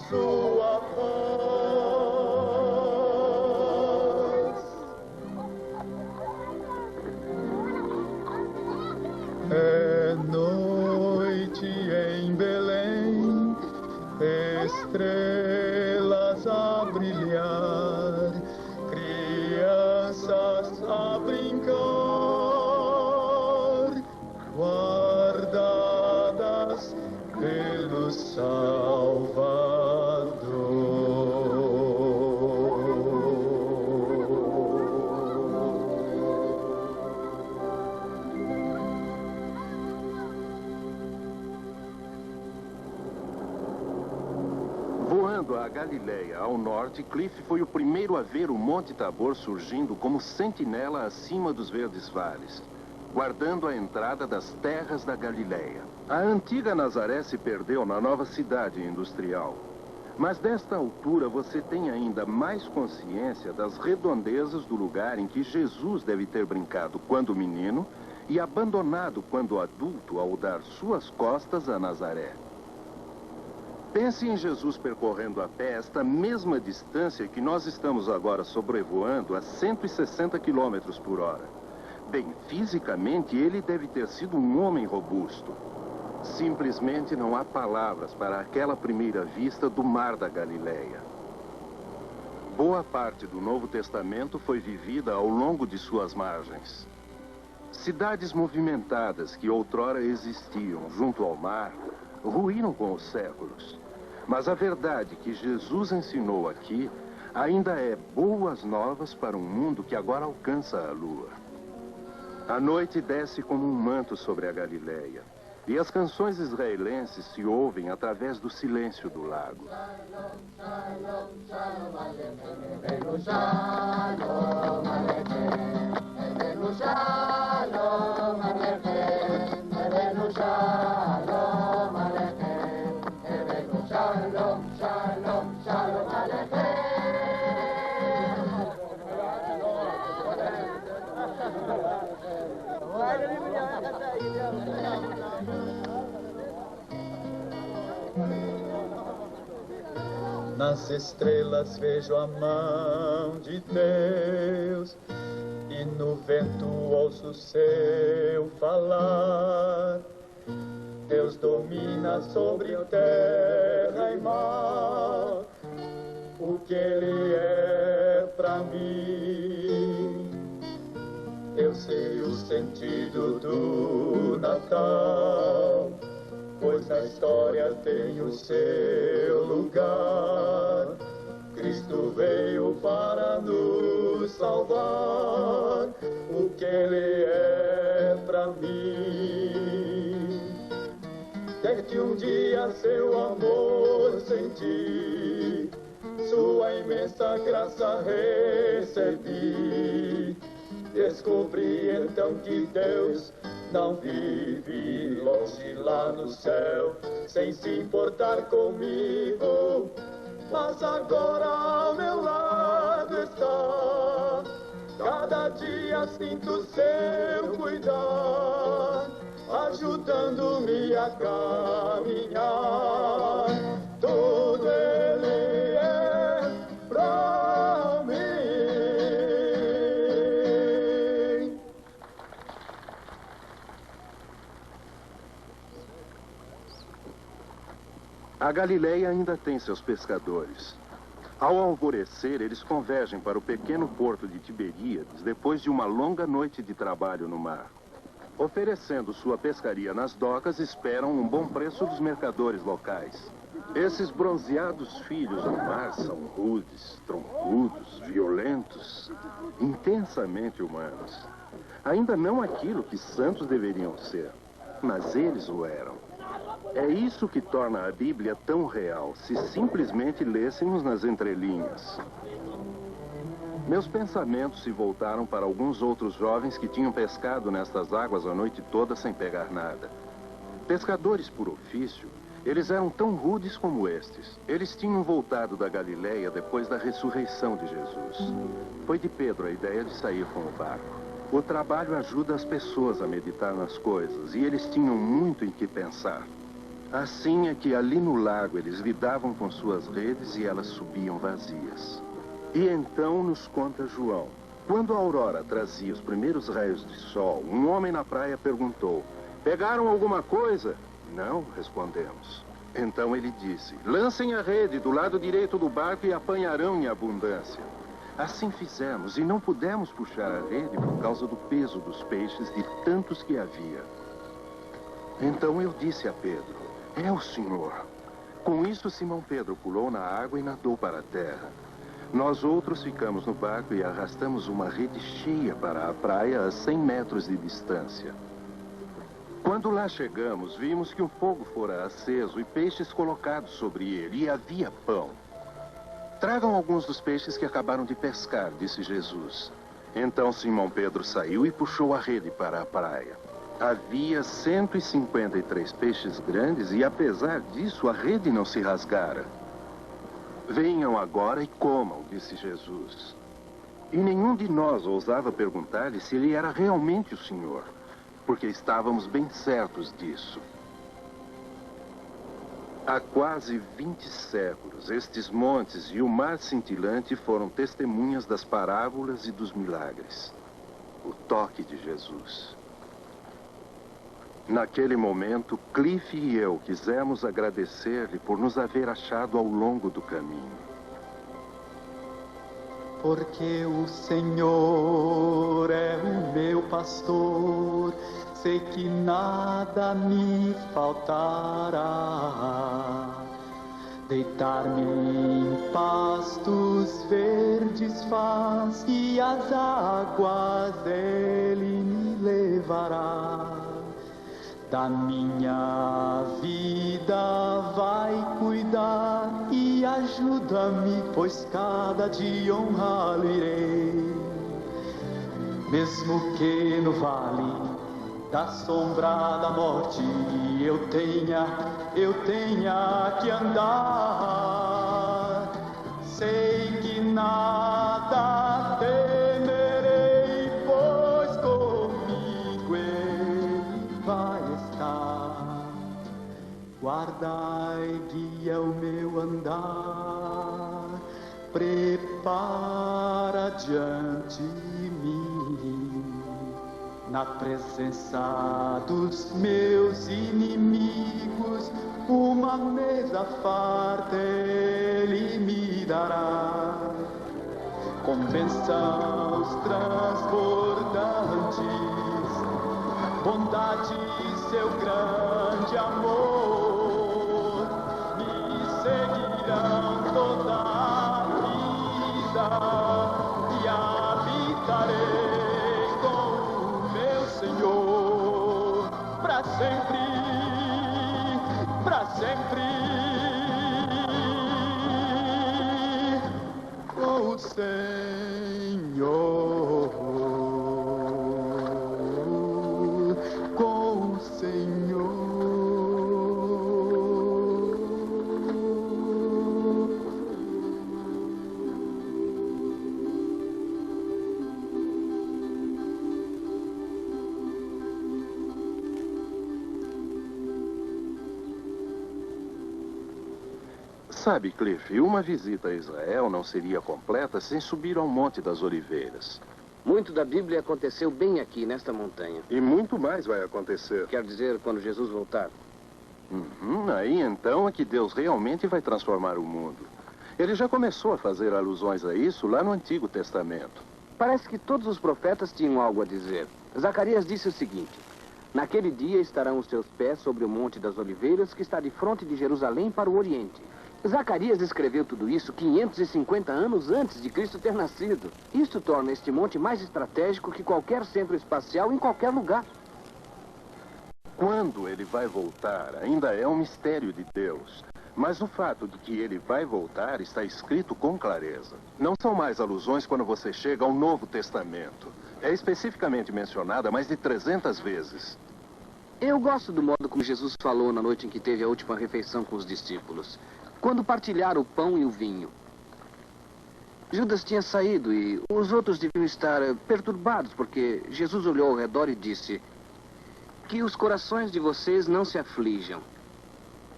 sua paz. É noite em Belém, estrelas a brilhar, crianças a brincar, guardadas pelo Voando a Galileia ao norte, Cliff foi o primeiro a ver o Monte Tabor surgindo como sentinela acima dos verdes vales, guardando a entrada das terras da Galileia. A antiga Nazaré se perdeu na nova cidade industrial. Mas desta altura você tem ainda mais consciência das redondezas do lugar em que Jesus deve ter brincado quando menino e abandonado quando adulto ao dar suas costas a Nazaré. Pense em Jesus percorrendo a pé esta mesma distância que nós estamos agora sobrevoando a 160 km por hora. Bem, fisicamente ele deve ter sido um homem robusto. Simplesmente não há palavras para aquela primeira vista do Mar da Galileia. Boa parte do Novo Testamento foi vivida ao longo de suas margens. Cidades movimentadas que outrora existiam junto ao mar ruíram com os séculos. Mas a verdade que Jesus ensinou aqui ainda é boas novas para um mundo que agora alcança a lua. A noite desce como um manto sobre a Galileia, e as canções israelenses se ouvem através do silêncio do lago. Nas estrelas vejo a mão de Deus, e no vento ouço seu falar. Deus domina sobre terra e mar, o que Ele é pra mim. Eu sei o sentido do Natal, pois na história tem o seu lugar. Cristo veio para nos salvar, o que Ele é pra mim. Desde um dia seu amor senti, sua imensa graça recebi. Descobri então que Deus não vive longe lá no céu, sem se importar comigo, mas agora ao meu lado está. Cada dia sinto seu cuidar, ajudando-me a caminhar. Tudo Ele é pra mim. A Galileia ainda tem seus pescadores. Ao alvorecer, eles convergem para o pequeno porto de Tiberíades depois de uma longa noite de trabalho no mar. Oferecendo sua pescaria nas docas, esperam um bom preço dos mercadores locais. Esses bronzeados filhos do mar são rudes, troncudos, violentos, intensamente humanos. Ainda não aquilo que santos deveriam ser, mas eles o eram. É isso que torna a Bíblia tão real, se simplesmente lêssemos nas entrelinhas. Meus pensamentos se voltaram para alguns outros jovens que tinham pescado nestas águas a noite toda sem pegar nada. Pescadores por ofício, eles eram tão rudes como estes. Eles tinham voltado da Galileia depois da ressurreição de Jesus. Foi de Pedro a ideia de sair com o barco. O trabalho ajuda as pessoas a meditar nas coisas, e eles tinham muito em que pensar. Assim é que ali no lago eles lidavam com suas redes e elas subiam vazias. E então nos conta João. Quando a aurora trazia os primeiros raios de sol, um homem na praia perguntou: "Pegaram alguma coisa?" "Não", respondemos. Então ele disse: "Lancem a rede do lado direito do barco e apanharão em abundância." Assim fizemos e não pudemos puxar a rede por causa do peso dos peixes, de tantos que havia. Então eu disse a Pedro: "É o Senhor." Com isso, Simão Pedro pulou na água e nadou para a terra. Nós outros ficamos no barco e arrastamos uma rede cheia para a praia a 100 metros de distância. Quando lá chegamos, vimos que um fogo fora aceso e peixes colocados sobre ele, e havia pão. "Tragam alguns dos peixes que acabaram de pescar", disse Jesus. Então Simão Pedro saiu e puxou a rede para a praia. Havia 153 peixes grandes e, apesar disso, a rede não se rasgara. "Venham agora e comam", disse Jesus. E nenhum de nós ousava perguntar-lhe se ele era realmente o Senhor, porque estávamos bem certos disso. Há quase 20 séculos, estes montes e o mar cintilante foram testemunhas das parábolas e dos milagres. O toque de Jesus. Naquele momento, Cliff e eu quisemos agradecer-lhe por nos haver achado ao longo do caminho. Porque o Senhor é o meu pastor, sei que nada me faltará. Deitar-me em pastos verdes faz, e as águas Ele me levará. Da minha vida vai cuidar e ajuda-me, pois cada dia honrá-lo irei. Mesmo que no vale da sombra da morte eu tenha que andar, sei que nada temerei, pois comigo Ele vai estar. Guarda e guia o meu andar, prepara diante de mim, na presença dos meus inimigos, uma mesa farta Ele me dará, com bênçãos transbordantes, bondade e seu grande amor me seguirão toda a vida, e habitarei com o meu Senhor para sempre, para sempre. O Senhor, com o Senhor. Sabe, Cliff, uma visita a Israel não seria completa sem subir ao Monte das Oliveiras. Muito da Bíblia aconteceu bem aqui, nesta montanha. E muito mais vai acontecer. Quer dizer, quando Jesus voltar. Aí então é que Deus realmente vai transformar o mundo. Ele já começou a fazer alusões a isso lá no Antigo Testamento. Parece que todos os profetas tinham algo a dizer. Zacarias disse o seguinte: naquele dia estarão os teus pés sobre o Monte das Oliveiras, que está de fronte de Jerusalém para o Oriente. Zacarias escreveu tudo isso 550 anos antes de Cristo ter nascido. Isto torna este monte mais estratégico que qualquer centro espacial em qualquer lugar. Quando ele vai voltar ainda é um mistério de Deus. Mas o fato de que ele vai voltar está escrito com clareza. Não são mais alusões quando você chega ao Novo Testamento. É especificamente mencionada mais de 300 vezes. Eu gosto do modo como Jesus falou na noite em que teve a última refeição com os discípulos. Quando partilharam o pão e o vinho. Judas tinha saído e os outros deviam estar perturbados, porque Jesus olhou ao redor e disse: que os corações de vocês não se aflijam.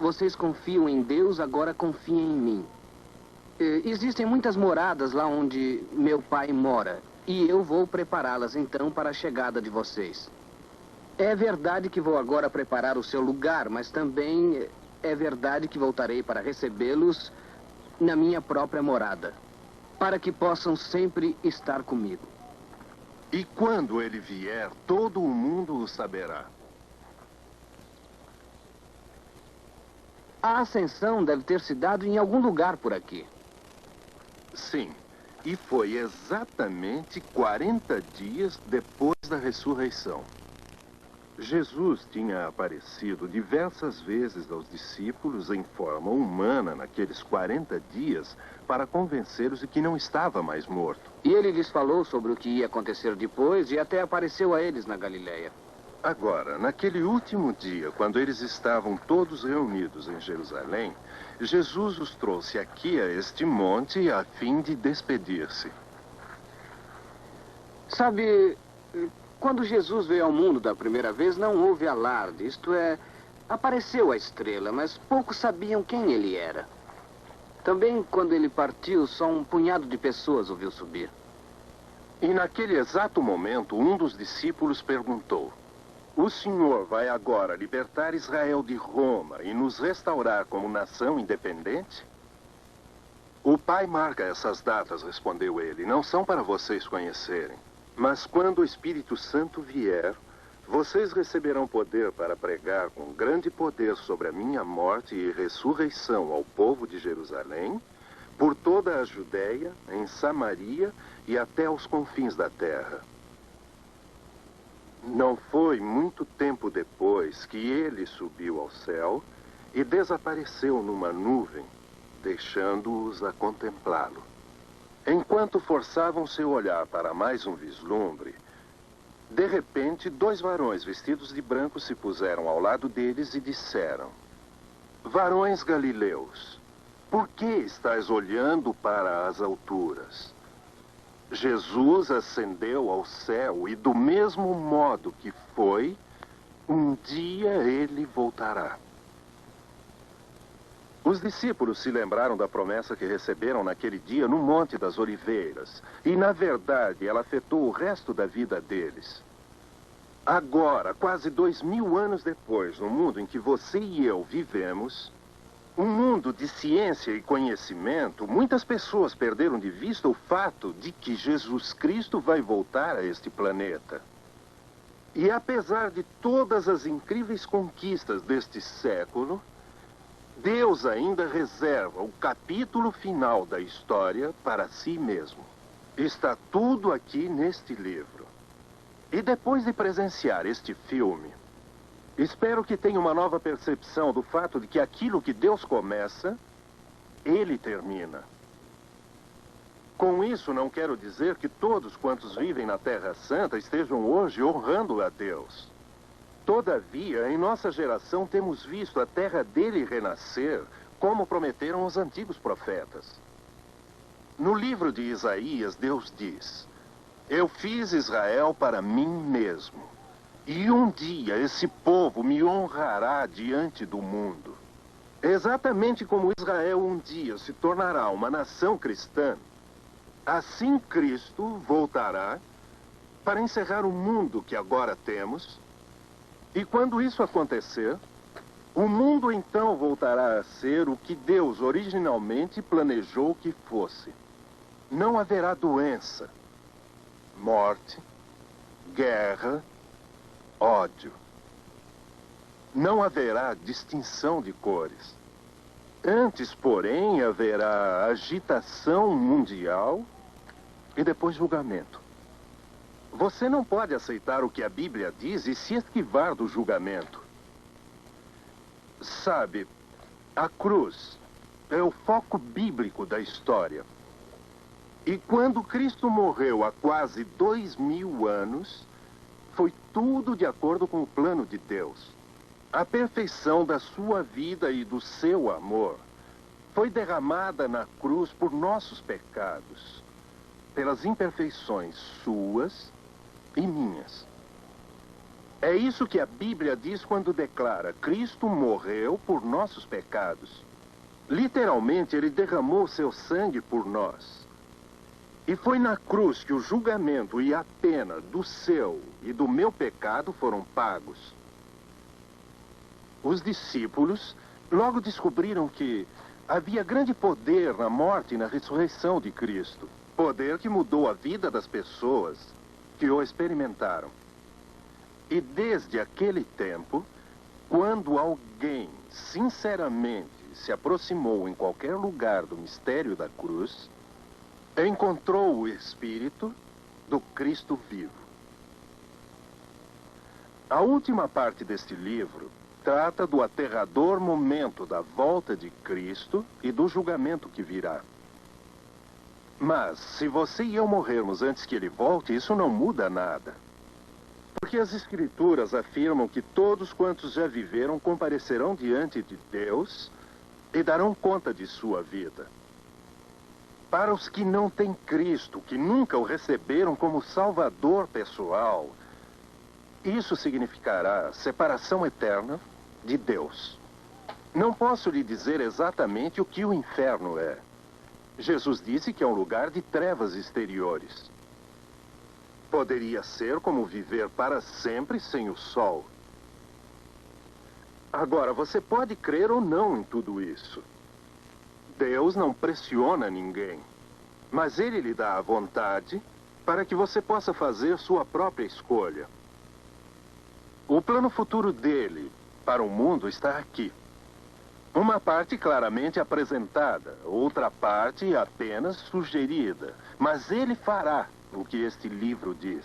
Vocês confiam em Deus, agora confiem em mim. Existem muitas moradas lá onde meu pai mora, e eu vou prepará-las então para a chegada de vocês. É verdade que vou agora preparar o seu lugar, mas também é verdade que voltarei para recebê-los na minha própria morada, para que possam sempre estar comigo. E quando ele vier, todo o mundo o saberá. A ascensão deve ter se dado em algum lugar por aqui. Sim, e foi exatamente 40 dias depois da ressurreição. Jesus tinha aparecido diversas vezes aos discípulos em forma humana naqueles 40 dias para convencê-los de que não estava mais morto. E ele lhes falou sobre o que ia acontecer depois e até apareceu a eles na Galileia. Agora, naquele último dia, quando eles estavam todos reunidos em Jerusalém, Jesus os trouxe aqui a este monte a fim de despedir-se. Sabe, quando Jesus veio ao mundo da primeira vez, não houve alarde. Isto é, apareceu a estrela, mas poucos sabiam quem ele era. Também, quando ele partiu, só um punhado de pessoas o viu subir. E naquele exato momento, um dos discípulos perguntou: o senhor vai agora libertar Israel de Roma e nos restaurar como nação independente? O Pai marca essas datas, respondeu ele. Não são para vocês conhecerem. Mas quando o Espírito Santo vier, vocês receberão poder para pregar com grande poder sobre a minha morte e ressurreição ao povo de Jerusalém, por toda a Judéia, em Samaria e até os confins da terra. Não foi muito tempo depois que ele subiu ao céu e desapareceu numa nuvem, deixando-os a contemplá-lo. Enquanto forçavam seu olhar para mais um vislumbre, de repente, 2 varões vestidos de branco se puseram ao lado deles e disseram: varões galileus, por que estáis olhando para as alturas? Jesus ascendeu ao céu e, do mesmo modo que foi, um dia ele voltará. Os discípulos se lembraram da promessa que receberam naquele dia no Monte das Oliveiras. E, na verdade, ela afetou o resto da vida deles. Agora, quase 2000 anos depois, no mundo em que você e eu vivemos, um mundo de ciência e conhecimento, muitas pessoas perderam de vista o fato de que Jesus Cristo vai voltar a este planeta. E apesar de todas as incríveis conquistas deste século, Deus ainda reserva o capítulo final da história para si mesmo. Está tudo aqui neste livro. E depois de presenciar este filme, espero que tenha uma nova percepção do fato de que aquilo que Deus começa, Ele termina. Com isso, não quero dizer que todos quantos vivem na Terra Santa estejam hoje honrando a Deus. Todavia, em nossa geração temos visto a terra dele renascer, como prometeram os antigos profetas. No livro de Isaías, Deus diz: eu fiz Israel para mim mesmo. E um dia esse povo me honrará diante do mundo. Exatamente como Israel um dia se tornará uma nação cristã, assim Cristo voltará para encerrar o mundo que agora temos. E quando isso acontecer, o mundo então voltará a ser o que Deus originalmente planejou que fosse. Não haverá doença, morte, guerra, ódio. Não haverá distinção de cores. Antes, porém, haverá agitação mundial e depois julgamento. Você não pode aceitar o que a Bíblia diz e se esquivar do julgamento. Sabe, A cruz é o foco bíblico da história. E quando Cristo morreu há quase 2000 anos, foi tudo de acordo com o plano de Deus. A perfeição da sua vida e do seu amor foi derramada na cruz por nossos pecados, pelas imperfeições suas e minhas. É isso que a Bíblia diz quando declara: Cristo morreu por nossos pecados. Literalmente, ele derramou seu sangue por nós. E foi na cruz que o julgamento e a pena do seu e do meu pecado foram pagos. Os discípulos logo descobriram que havia grande poder na morte e na ressurreição de Cristo. Poder que mudou a vida das pessoas que o experimentaram. E desde aquele tempo, quando alguém sinceramente se aproximou em qualquer lugar do mistério da cruz, encontrou o Espírito do Cristo vivo. A última parte deste livro trata do aterrador momento da volta de Cristo e do julgamento que virá. Mas, se você e eu morrermos antes que ele volte, isso não muda nada. Porque as Escrituras afirmam que todos quantos já viveram comparecerão diante de Deus e darão conta de sua vida. Para os que não têm Cristo, que nunca o receberam como Salvador pessoal, isso significará separação eterna de Deus. Não posso lhe dizer exatamente o que o inferno é. Jesus disse que é um lugar de trevas exteriores. Poderia ser como viver para sempre sem o sol. Agora, você pode crer ou não em tudo isso. Deus não pressiona ninguém, mas Ele lhe dá a vontade para que você possa fazer sua própria escolha. O plano futuro dele para o mundo está aqui. Uma parte claramente apresentada, outra parte apenas sugerida, mas ele fará o que este livro diz.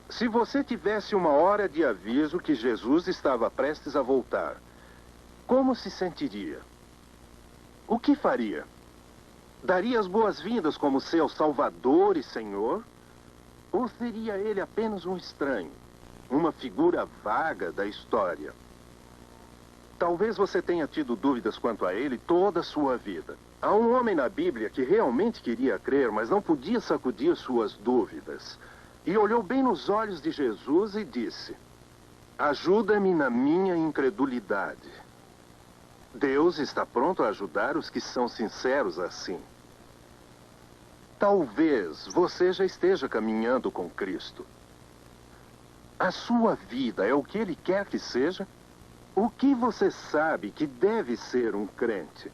Se você tivesse uma hora de aviso que Jesus estava prestes a voltar, como se sentiria? O que faria? Daria as boas-vindas como seu Salvador e Senhor? Ou seria ele apenas um estranho, uma figura vaga da história? Talvez você tenha tido dúvidas quanto a ele toda a sua vida. Há um homem na Bíblia que realmente queria crer, mas não podia sacudir suas dúvidas. E olhou bem nos olhos de Jesus e disse: ajuda-me na minha incredulidade. Deus está pronto a ajudar os que são sinceros assim. Talvez você já esteja caminhando com Cristo. A sua vida é o que Ele quer que seja? O que você sabe que deve ser um crente?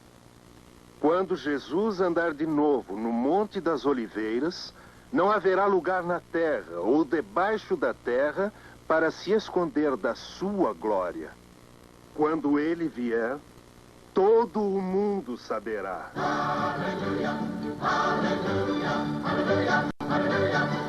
Quando Jesus andar de novo no Monte das Oliveiras, não haverá lugar na terra ou debaixo da terra para se esconder da sua glória. Quando ele vier, todo o mundo saberá. Aleluia, aleluia, aleluia, aleluia.